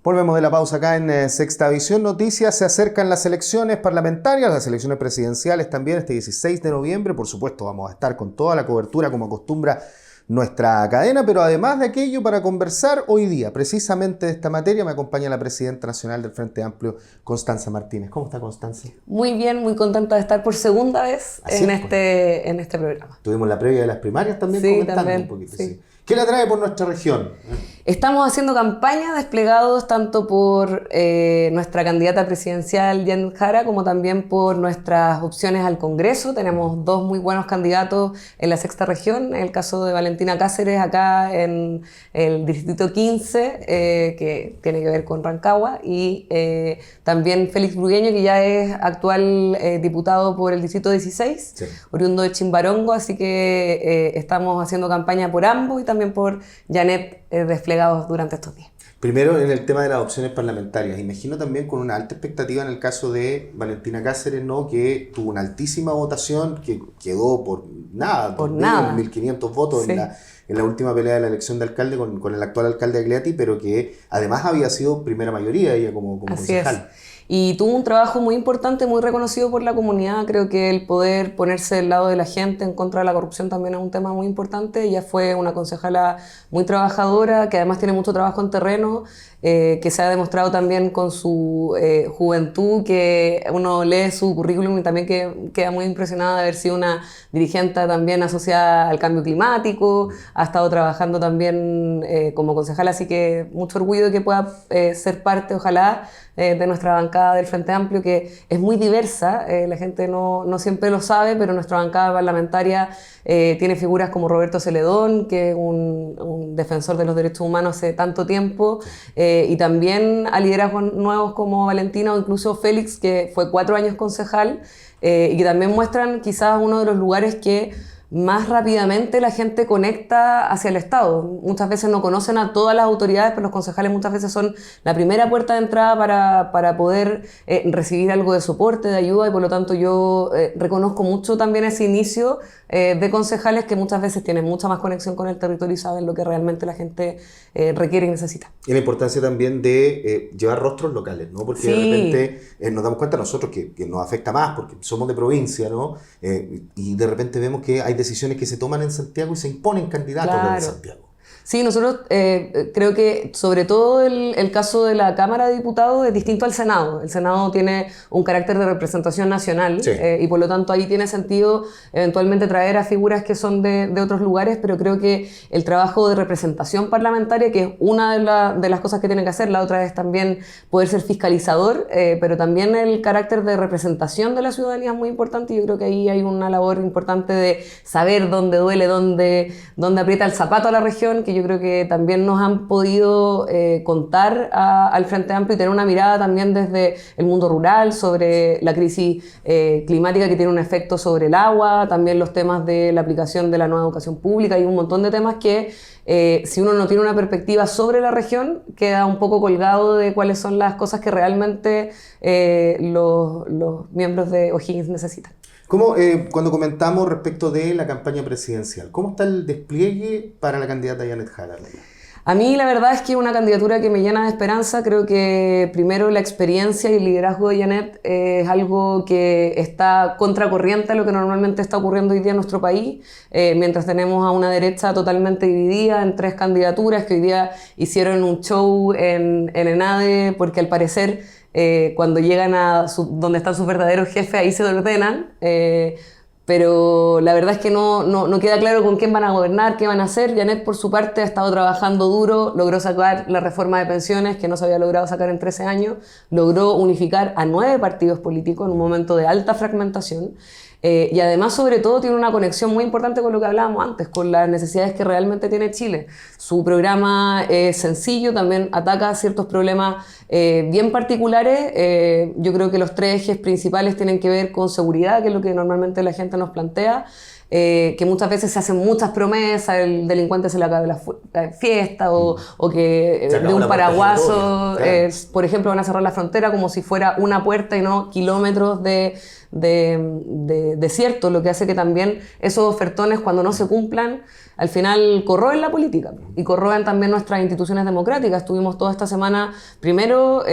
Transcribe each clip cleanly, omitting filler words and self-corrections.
Volvemos de la pausa acá en Sexta Visión Noticias. Se acercan las elecciones parlamentarias, las elecciones presidenciales también este 16 de noviembre. Por supuesto, vamos a estar con toda la cobertura como acostumbra nuestra cadena, pero además de aquello, para conversar hoy día precisamente de esta materia, me acompaña la presidenta nacional del Frente Amplio, Constanza Martínez. ¿Cómo está, Constanza? Muy bien, muy contenta de estar por segunda vez en este programa. Tuvimos la previa de las primarias también, sí, comentando también, un poquito. Sí. Sí. ¿Qué la trae por nuestra región? Estamos haciendo campaña desplegados tanto por nuestra candidata presidencial, Janet Jara, como también por nuestras opciones al Congreso. Tenemos dos muy buenos candidatos en la sexta región, en el caso de Valentina Cáceres, acá en el distrito 15, que tiene que ver con Rancagua, y también Félix Burgueño, que ya es actual diputado por el distrito 16, sí, oriundo de Chimbarongo, así que estamos haciendo campaña por ambos y también por Janet, desplegados durante estos días. Primero, en el tema de las opciones parlamentarias, imagino también con una alta expectativa en el caso de Valentina Cáceres, ¿no? Que tuvo una altísima votación, que quedó por nada, por nada, 1.500 votos, sí, en la última pelea de la elección de alcalde con el actual alcalde Agliati, pero que además había sido primera mayoría ella como concejal. Y tuvo un trabajo muy importante, muy reconocido por la comunidad. Creo que el poder ponerse del lado de la gente en contra de la corrupción también es un tema muy importante. Ella fue una concejala muy trabajadora, que además tiene mucho trabajo en terreno, que se ha demostrado también con su juventud, que uno lee su currículum y también queda muy impresionada de haber sido una dirigente también asociada al cambio climático. Ha estado trabajando también como concejala, así que mucho orgullo de que pueda ser parte, ojalá, de nuestra bancada del Frente Amplio, que es muy diversa. La gente no siempre lo sabe, pero nuestra bancada parlamentaria tiene figuras como Roberto Celedón, que es un defensor de los derechos humanos hace tanto tiempo, y también a liderazgos nuevos como Valentina o incluso Félix, que fue 4 años concejal, y que también muestran quizás uno de los lugares que más rápidamente la gente conecta hacia el Estado. Muchas veces no conocen a todas las autoridades, pero los concejales muchas veces son la primera puerta de entrada para poder recibir algo de soporte, de ayuda, y por lo tanto yo reconozco mucho también ese inicio de concejales que muchas veces tienen mucha más conexión con el territorio y saben lo que realmente la gente requiere y necesita. Y la importancia también de llevar rostros locales, ¿no? Porque sí, de repente nos damos cuenta nosotros que nos afecta más porque somos de provincia, ¿no? Y de repente vemos que hay decisiones que se toman en Santiago y se imponen candidatos de Santiago. Sí, nosotros creo que sobre todo el caso de la Cámara de Diputados es distinto al Senado. El Senado tiene un carácter de representación nacional, sí, y por lo tanto ahí tiene sentido eventualmente traer a figuras que son de otros lugares, pero creo que el trabajo de representación parlamentaria, que es una de las cosas que tiene que hacer, la otra es también poder ser fiscalizador, pero también el carácter de representación de la ciudadanía es muy importante, y yo creo que ahí hay una labor importante de saber dónde duele, dónde aprieta el zapato a la región, que yo creo que también nos han podido contar al Frente Amplio y tener una mirada también desde el mundo rural sobre la crisis climática que tiene un efecto sobre el agua, también los temas de la aplicación de la nueva educación pública y un montón de temas que si uno no tiene una perspectiva sobre la región queda un poco colgado de cuáles son las cosas que realmente los miembros de O'Higgins necesitan. ¿Cómo, cuando comentamos respecto de la campaña presidencial, cómo está el despliegue para la candidata Janet Jara? A mí la verdad es que es una candidatura que me llena de esperanza. Creo que primero la experiencia y el liderazgo de Janet es algo que está contracorriente a lo que normalmente está ocurriendo hoy día en nuestro país, mientras tenemos a una derecha totalmente dividida en 3 candidaturas que hoy día hicieron un show en ENADE porque al parecer cuando llegan a donde están sus verdaderos jefes ahí se ordenan, pero la verdad es que no queda claro con quién van a gobernar, qué van a hacer. Janet por su parte ha estado trabajando duro, logró sacar la reforma de pensiones que no se había logrado sacar en 13 años, logró unificar a 9 partidos políticos en un momento de alta fragmentación. Y además, sobre todo, tiene una conexión muy importante con lo que hablábamos antes, con las necesidades que realmente tiene Chile. Su programa es sencillo, también ataca ciertos problemas bien particulares. Yo creo que los 3 ejes principales tienen que ver con seguridad, que es lo que normalmente la gente nos plantea, que muchas veces se hacen muchas promesas, el delincuente se le acaba la fiesta, o que de un paraguaso, claro. Por ejemplo, van a cerrar la frontera como si fuera una puerta y no kilómetros de desierto, lo que hace que también esos ofertones, cuando no se cumplan, al final corroen la política y corroen también nuestras instituciones democráticas. Tuvimos toda esta semana, primero,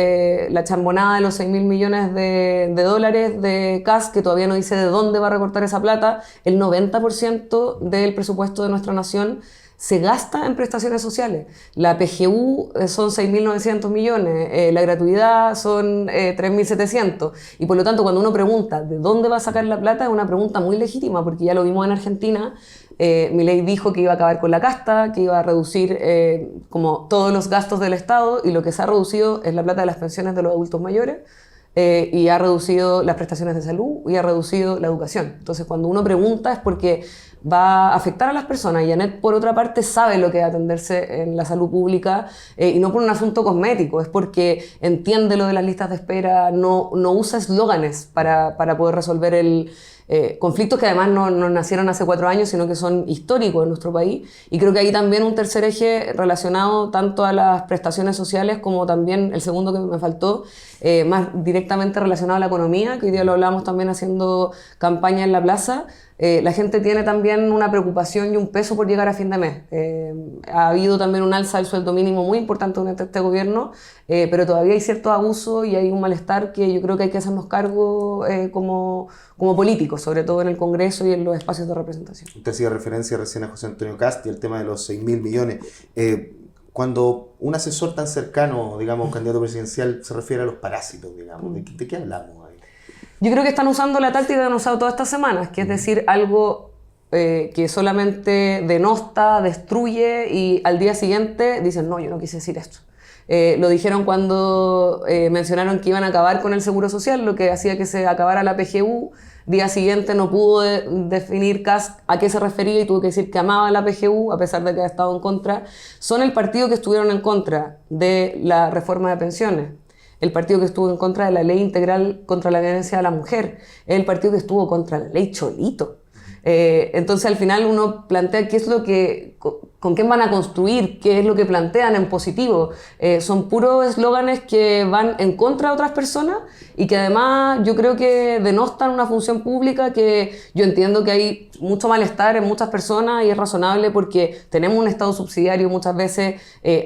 la chambonada de los 6.000 millones de dólares de CAS, que todavía no dice de dónde va a recortar esa plata. El 90% del presupuesto de nuestra nación se gasta en prestaciones sociales. La PGU son 6.900 millones, la gratuidad son 3.700. Y por lo tanto, cuando uno pregunta de dónde va a sacar la plata, es una pregunta muy legítima, porque ya lo vimos en Argentina. Milei dijo que iba a acabar con la casta, que iba a reducir como todos los gastos del Estado, y lo que se ha reducido es la plata de las pensiones de los adultos mayores, y ha reducido las prestaciones de salud y ha reducido la educación. Entonces, cuando uno pregunta es porque va a afectar a las personas. Y Janet, por otra parte, sabe lo que es atenderse en la salud pública, y no por un asunto cosmético, es porque entiende lo de las listas de espera, no usa eslóganes para poder resolver conflictos que además no nacieron hace 4 años, sino que son históricos en nuestro país. Y creo que hay también un tercer eje relacionado tanto a las prestaciones sociales como también el segundo que me faltó, más directamente relacionado a la economía, que hoy día lo hablamos también haciendo campaña en la plaza. La gente tiene también una preocupación y un peso por llegar a fin de mes. Ha habido también un alza del sueldo mínimo muy importante durante este gobierno, pero todavía hay cierto abuso y hay un malestar que yo creo que hay que hacernos cargo como políticos, sobre todo en el Congreso y en los espacios de representación. Usted hacía referencia recién a José Antonio Kast y el tema de los 6.000 millones. Cuando un asesor tan cercano, digamos, candidato presidencial, se refiere a los parásitos, digamos, ¿de qué hablamos ahí? Yo creo que están usando la táctica que han usado todas estas semanas, que es decir, algo que solamente denosta, destruye, y al día siguiente dicen, no, yo no quise decir esto. Lo dijeron cuando mencionaron que iban a acabar con el Seguro Social, lo que hacía que se acabara la PGU. Día siguiente no pudo definir Kast a qué se refería y tuvo que decir que amaba la PGU, a pesar de que ha estado en contra. Son el partido que estuvieron en contra de la reforma de pensiones, el partido que estuvo en contra de la ley integral contra la violencia de la mujer, el partido que estuvo contra la ley Cholito. Entonces al final uno plantea qué es lo que, con quién van a construir, qué es lo que plantean en positivo. Son puros eslóganes que van en contra de otras personas y que además yo creo que denostan una función pública que yo entiendo que hay mucho malestar en muchas personas y es razonable porque tenemos un Estado subsidiario, muchas veces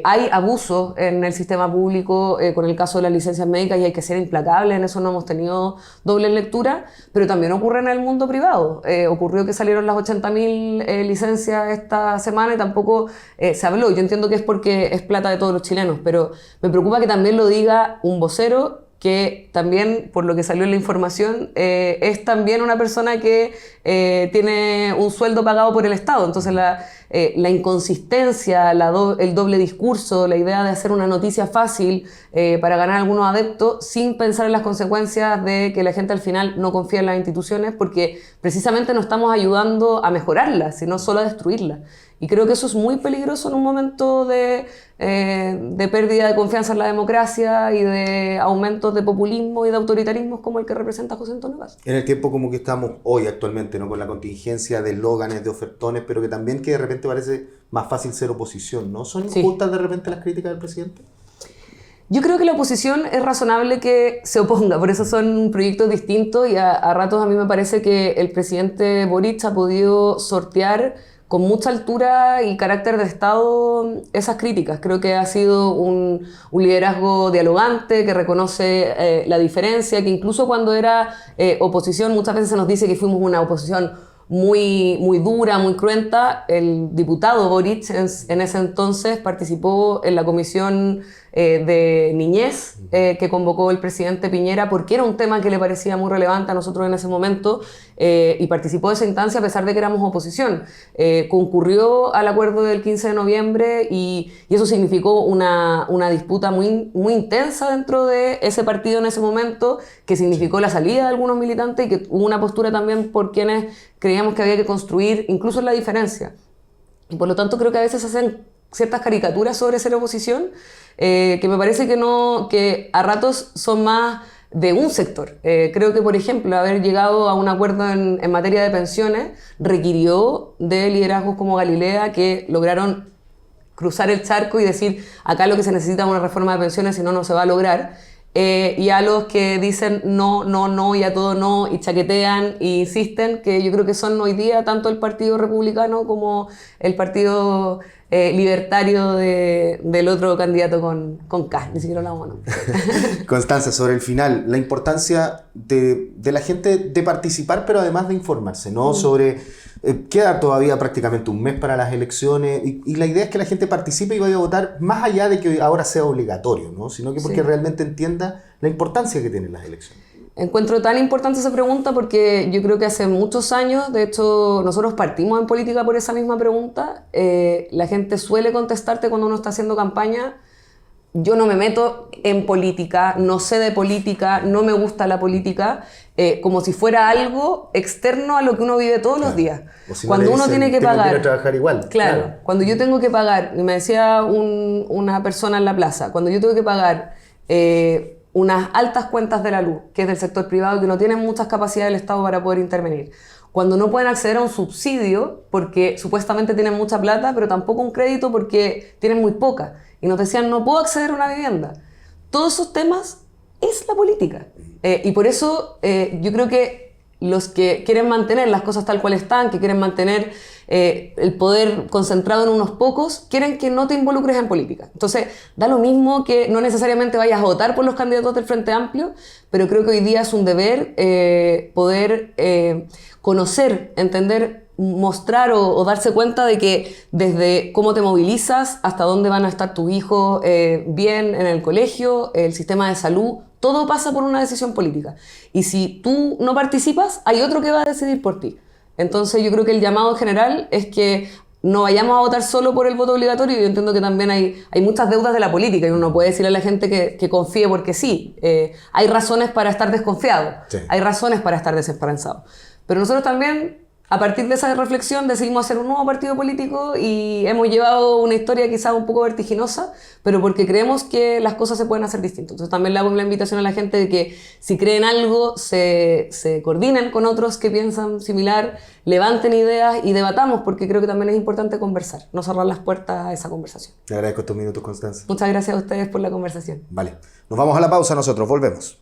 hay abusos en el sistema público con el caso de las licencias médicas y hay que ser implacables, en eso no hemos tenido doble lectura, pero también ocurre en el mundo privado. Ocurrió que salieron las 80.000 licencias esta semana y tampoco se habló. Yo entiendo que es porque es plata de todos los chilenos, pero me preocupa que también lo diga un vocero que también, por lo que salió en la información, es también una persona que tiene un sueldo pagado por el Estado. Entonces la inconsistencia, el doble discurso, la idea de hacer una noticia fácil para ganar algunos adeptos sin pensar en las consecuencias de que la gente al final no confía en las instituciones, porque precisamente no estamos ayudando a mejorarlas, sino solo a destruirlas. Y creo que eso es muy peligroso en un momento de pérdida de confianza en la democracia y de aumentos de populismo y de autoritarismo como el que representa José Antonio Kast. En el tiempo como que estamos hoy actualmente, ¿no? Con la contingencia de eslóganes, de ofertones, pero que también que de repente parece más fácil ser oposición, ¿no? ¿Son injustas de repente las críticas del presidente? Yo creo que la oposición es razonable que se oponga, por eso son proyectos distintos y a ratos a mí me parece que el presidente Boric ha podido sortear con mucha altura y carácter de Estado esas críticas. Creo que ha sido un liderazgo dialogante, que reconoce la diferencia, que incluso cuando era oposición, muchas veces se nos dice que fuimos una oposición muy, muy dura, muy cruenta. El diputado Boric en ese entonces participó en la comisión de niñez que convocó el presidente Piñera porque era un tema que le parecía muy relevante a nosotros en ese momento y participó de esa instancia a pesar de que éramos oposición. Concurrió al acuerdo del 15 de noviembre y eso significó una disputa muy, muy intensa dentro de ese partido en ese momento, que significó la salida de algunos militantes y que hubo una postura también por quienes creíamos que había que construir incluso en la diferencia. Y por lo tanto creo que a veces hacen ciertas caricaturas sobre ser oposición que me parece que a ratos son más de un sector. Creo que, por ejemplo, haber llegado a un acuerdo en materia de pensiones requirió de liderazgos como Galilea que lograron cruzar el charco y decir, acá lo que se necesita es una reforma de pensiones, si no, no se va a lograr. Y a los que dicen no, no, no y a todo no y chaquetean e insisten, que yo creo que son hoy día tanto el Partido Republicano como el Partido Libertario del otro candidato con K, ni siquiera la ONU. Constanza, sobre el final, la importancia de la gente de participar, pero además de informarse, ¿no? Sobre... queda todavía prácticamente un mes para las elecciones y la idea es que la gente participe y vaya a votar más allá de que ahora sea obligatorio, ¿no? Sino que porque realmente entienda la importancia que tienen las elecciones. Encuentro tan importante esa pregunta porque yo creo que hace muchos años, de hecho nosotros partimos en política por esa misma pregunta, la gente suele contestarte cuando uno está haciendo campaña: yo no me meto en política, no sé de política, no me gusta la política, como si fuera algo externo a lo que uno vive todos los días. Si cuando no uno dicen, tiene que pagar... que ir a trabajar igual. Claro, cuando yo tengo que pagar, y me decía una persona en la plaza, cuando yo tengo que pagar unas altas cuentas de la luz, que es del sector privado, que no tienen muchas capacidades del Estado para poder intervenir, cuando no pueden acceder a un subsidio porque supuestamente tienen mucha plata, pero tampoco un crédito porque tienen muy poca, y nos decían no puedo acceder a una vivienda. Todos esos temas es la política. Y por eso yo creo que los que quieren mantener las cosas tal cual están, que quieren mantener el poder concentrado en unos pocos, quieren que no te involucres en política. Entonces, da lo mismo que no necesariamente vayas a votar por los candidatos del Frente Amplio, pero creo que hoy día es un deber poder conocer, entender, mostrar o darse cuenta de que desde cómo te movilizas hasta dónde van a estar tus hijos bien en el colegio, el sistema de salud, todo pasa por una decisión política. Y si tú no participas, hay otro que va a decidir por ti. Entonces yo creo que el llamado en general es que no vayamos a votar solo por el voto obligatorio. Yo entiendo que también hay muchas deudas de la política y uno no puede decirle a la gente que confíe porque sí. Hay razones para estar desconfiado, sí. Hay razones para estar desesperanzado. Pero nosotros también, a partir de esa reflexión, decidimos hacer un nuevo partido político y hemos llevado una historia quizás un poco vertiginosa, pero porque creemos que las cosas se pueden hacer distintas. Entonces también le hago la invitación a la gente de que si creen algo, se coordinen con otros que piensan similar, levanten ideas y debatamos, porque creo que también es importante conversar, no cerrar las puertas a esa conversación. Te agradezco estos minutos, Constanza. Muchas gracias a ustedes por la conversación. Vale, nos vamos a la pausa nosotros, volvemos.